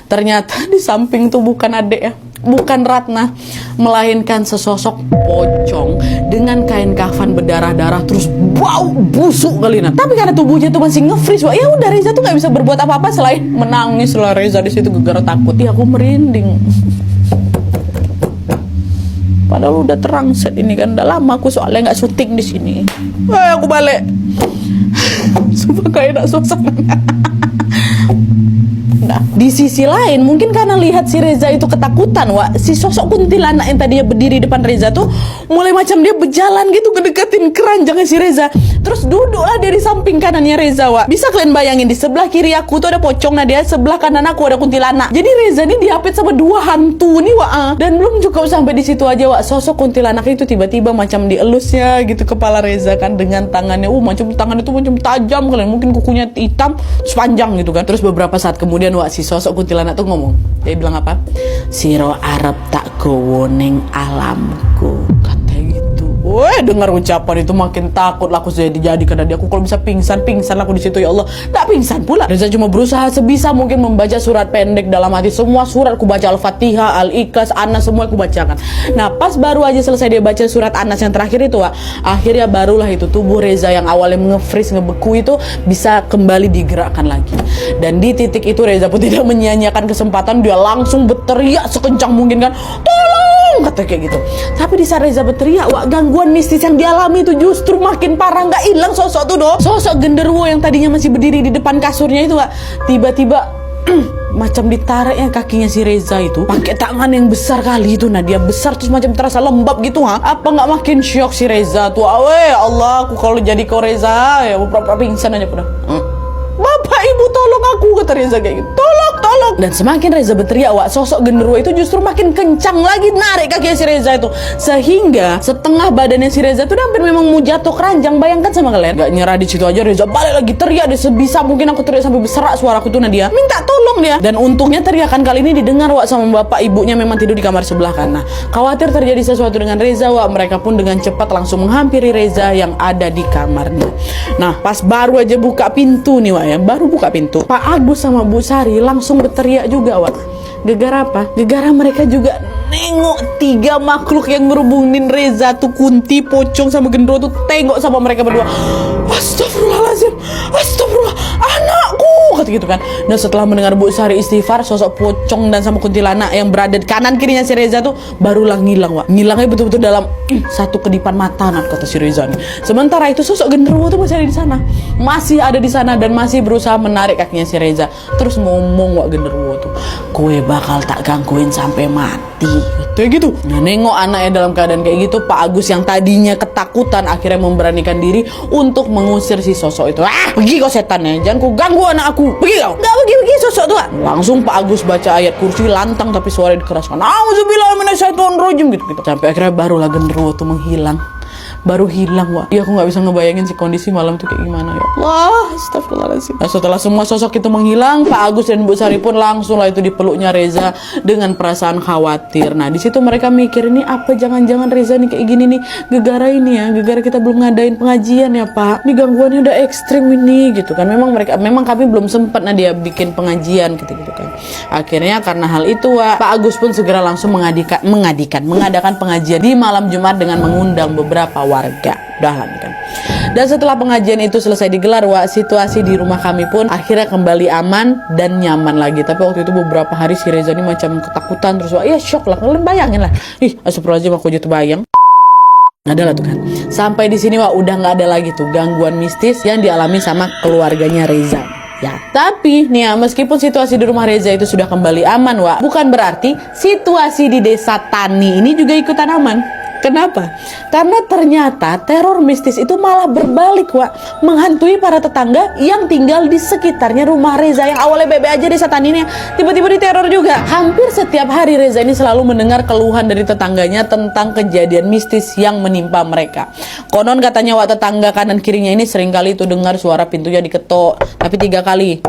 Ternyata di samping tuh bukan adek ya, bukan Ratna, melainkan sesosok pocong dengan kain kafan berdarah-darah, terus bau busuk kali. Nah, tapi karena tubuhnya tuh masih nge-freeze, wah, ya udah Reza tuh nggak bisa berbuat apa-apa selain menangis lah. Reza di situ gegara takut. Ya aku merinding. Padahal udah terang set ini kan, udah lama aku soalnya nggak syuting di sini. Wah, aku balik. Sumpah kayak enak suasananya. Nah, di sisi lain mungkin karena lihat si Reza itu ketakutan, wah, si sosok kuntilanak yang tadinya berdiri depan Reza tuh mulai macam dia berjalan gitu ngedeketin keranjangnya si Reza. Terus duduklah dia di samping kanannya Reza, wah. Bisa kalian bayangin, di sebelah kiri aku tuh ada pocong, nah dia sebelah kanan aku ada kuntilanak. Jadi Reza ini dihapit sama dua hantu nih, wah. Dan belum cukup sampai di situ aja, wah. Sosok kuntilanak itu tiba-tiba macam dielusnya gitu kepala Reza kan dengan tangannya, macam tangannya itu macam tajam kalian, mungkin kukunya hitam, sepanjang gitu kan. Terus beberapa saat kemudian, wah, si sosok kuntilanak tuh ngomong. Dia bilang apa? Siro Arab tak gowoning alamku, katanya gitu. Wah, dengar ucapan itu makin takut lah aku jadi karena dia, aku kalau bisa pingsan aku di situ, ya Allah. Tak pingsan pula. Reza cuma berusaha sebisa mungkin membaca surat pendek dalam hati. Semua surat aku baca, Al-Fatihah, Al-Ikhlas, Anas, semua aku bacakan. Nah, pas baru aja selesai dia baca surat Anas yang terakhir itu, wah, akhirnya barulah itu tubuh Reza yang awalnya nge-freeze, ngebeku itu bisa kembali digerakkan lagi. Dan di titik itu Reza pun tidak menyia-nyiakan kesempatan, dia langsung berteriak sekencang mungkin kan, tolong, kata kayak gitu. Tapi di saat Reza berteriak, wah, gangguan mistis yang dialami itu justru makin parah. Nggak hilang sosok tuh doh, sosok genderuwo yang tadinya masih berdiri di depan kasurnya itu, wah, tiba-tiba macam ditariknya kakinya si Reza itu pakai tangan yang besar kali itu. Nah, dia besar terus macam terasa lembab gitu, ha? Apa nggak makin syok si Reza tuh? Awe Allah, aku kalau jadi kau Reza ya pura-pura pingsan aja pernah. Bapak ibu tolong aku, kata Reza kayak gitu. Tolong. Dan semakin Reza berteriak, wah, sosok genderuwo itu justru makin kencang lagi narik kakinya si Reza itu, sehingga setengah badannya si Reza tuh hampir memang mau jatuh keranjang. Bayangkan sama kalian. Gak nyerah di situ aja, Reza balik lagi teriak deh sebisa mungkin. Aku teriak sampai berserak suaraku tuh, nah dia minta tolong dia. Dan untungnya teriakan kali ini didengar, wah, sama bapak ibunya, memang tidur di kamar sebelah kan. Nah, khawatir terjadi sesuatu dengan Reza, wah, mereka pun dengan cepat langsung menghampiri Reza yang ada di kamarnya. Nah, pas baru aja buka pintu nih, wah, ya, baru buka pintu, Pak Agus sama Bu Sari langsung berteriak juga, wah. Gegara apa? Gegara mereka juga nengok tiga makhluk yang ngerubungin Reza tuh, Kunti, Pocong, sama Gendro tuh tengok sama mereka berdua. Astagfirullahaladzim, astagfirullah, anakku, kata gitu kan. Nah, setelah mendengar Bu Sari istighfar, sosok Pocong dan sama kuntilanak yang berada di kanan kirinya si Reza tuh barulah ngilang, wah. Ngilangnya betul-betul dalam satu kedipan mata, nah, kata si Reza nih. Sementara itu sosok Gendro tuh masih ada di sana, dan masih berusaha menarik kakinya si Reza. Terus ngomong, wah, Gendro tuh, kue bakal tak gangguin sampai mati, kayak gitu. Nah, nengok anaknya dalam keadaan kayak gitu, Pak Agus yang tadinya ketakutan akhirnya memberanikan diri untuk mengusir si sosok itu. Pergi kau setan ya, jangan kau ganggu anak aku, pergi kau. Nggak pergi sosok tuh. Langsung Pak Agus baca ayat kursi lantang tapi suara dikeraskan, auzubillahi minasyaitonirrajim gitu. Sampai akhirnya barulah genderuwo tuh menghilang. Baru hilang, wah. Ya, aku nggak bisa ngebayangin si kondisi malam tuh kayak gimana, ya Allah, astagfirullahaladzim. Nah, setelah semua sosok itu menghilang, Pak Agus dan Bu Sari pun langsung lah itu dipeluknya Reza dengan perasaan khawatir. Nah, di situ mereka mikir, ini apa jangan-jangan Reza nih kayak gini nih gegara ini ya, gegara kita belum ngadain pengajian ya, Pak. Ini gangguannya udah ekstrim ini gitu kan. Memang kami belum sempat dia bikin pengajian gitu kan. Akhirnya karena hal itu, wah, Pak Agus pun segera langsung mengadakan pengajian di malam Jumat dengan mengundang beberapa warga. Udah nih kan. Dan setelah pengajian itu selesai digelar, wah, situasi di rumah kami pun akhirnya kembali aman dan nyaman lagi. Tapi waktu itu beberapa hari si Reza ini macam ketakutan terus, wah, ya shock lah. Kalian bayangin lah. Astagfirullahaladzim, aku jatuh bayang. Adalah tuh kan. Sampai di sini, wah, udah nggak ada lagi tuh gangguan mistis yang dialami sama keluarganya Reza. Ya, tapi nih ya, meskipun situasi di rumah Reza itu sudah kembali aman, wah, bukan berarti situasi di desa Tani ini juga ikutan aman. Kenapa? Karena ternyata teror mistis itu malah berbalik, wah, menghantui para tetangga yang tinggal di sekitarnya rumah Reza yang awalnya bebe aja desa Tani ini, tiba-tiba diteror juga. Hampir setiap hari Reza ini selalu mendengar keluhan dari tetangganya tentang kejadian mistis yang menimpa mereka. Konon katanya, wah, tetangga kanan kirinya ini seringkali itu dengar suara pintunya diketok, tapi 3 kali.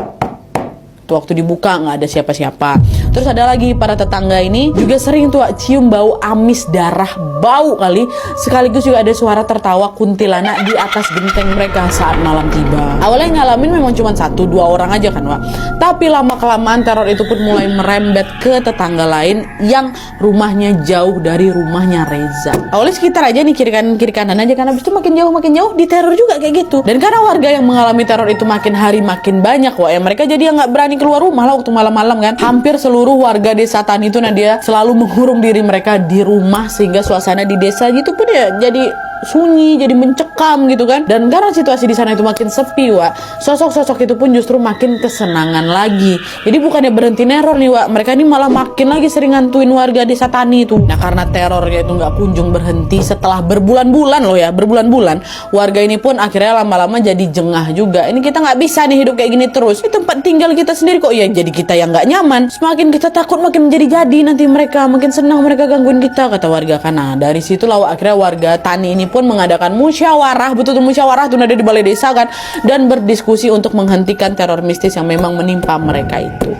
Waktu dibuka nggak ada siapa-siapa. Terus ada lagi para tetangga ini juga sering tuh cium bau amis darah, bau kali. Sekaligus juga ada suara tertawa kuntilanak di atas genteng mereka saat malam tiba. Awalnya ngalamin memang cuma 1-2 orang aja kan Wak. Tapi lama-kelamaan teror itu pun mulai merembet ke tetangga lain yang rumahnya jauh dari rumahnya Reza. Awalnya sekitar aja nih, kiri kanan aja kan. Habis itu makin jauh diteror juga kayak gitu. Dan karena warga yang mengalami teror itu makin hari makin banyak Wak, ya mereka jadi nggak berani keluar rumah lah waktu malam-malam kan. Hampir seluruh warga desa Tani itu dia selalu mengurung diri mereka di rumah, sehingga suasana di desa gitu pun ya jadi sunyi, jadi mencekam gitu kan. Dan karena situasi di sana itu makin sepi Wak, sosok-sosok itu pun justru makin kesenangan lagi. Jadi bukannya berhenti neror nih Wak, mereka ini malah makin lagi sering ngantuin warga desa Tani itu. Nah karena terornya itu nggak kunjung berhenti setelah berbulan-bulan loh ya, berbulan-bulan, warga ini pun akhirnya lama-lama jadi jengah juga. Ini kita nggak bisa nih hidup kayak gini terus, ini tempat tinggal kita sendiri kok ya jadi kita yang nggak nyaman. Semakin kita takut makin menjadi-jadi, nanti mereka makin senang mereka gangguin kita, kata warga kan. Nah dari situlah akhirnya warga Tani ini pun mengadakan musyawarah, betul-betul musyawarah tuh ada di balai desa kan, dan berdiskusi untuk menghentikan teror mistis yang memang menimpa mereka itu.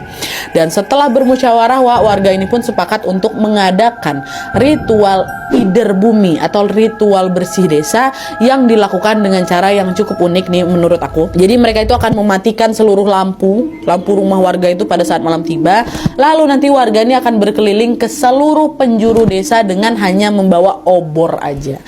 Dan setelah bermusyawarah warga ini pun sepakat untuk mengadakan ritual ider bumi atau ritual bersih desa yang dilakukan dengan cara yang cukup unik nih menurut aku. Jadi mereka itu akan mematikan seluruh lampu rumah warga itu pada saat malam tiba. Lalu nanti warga ini akan berkeliling ke seluruh penjuru desa dengan hanya membawa obor aja.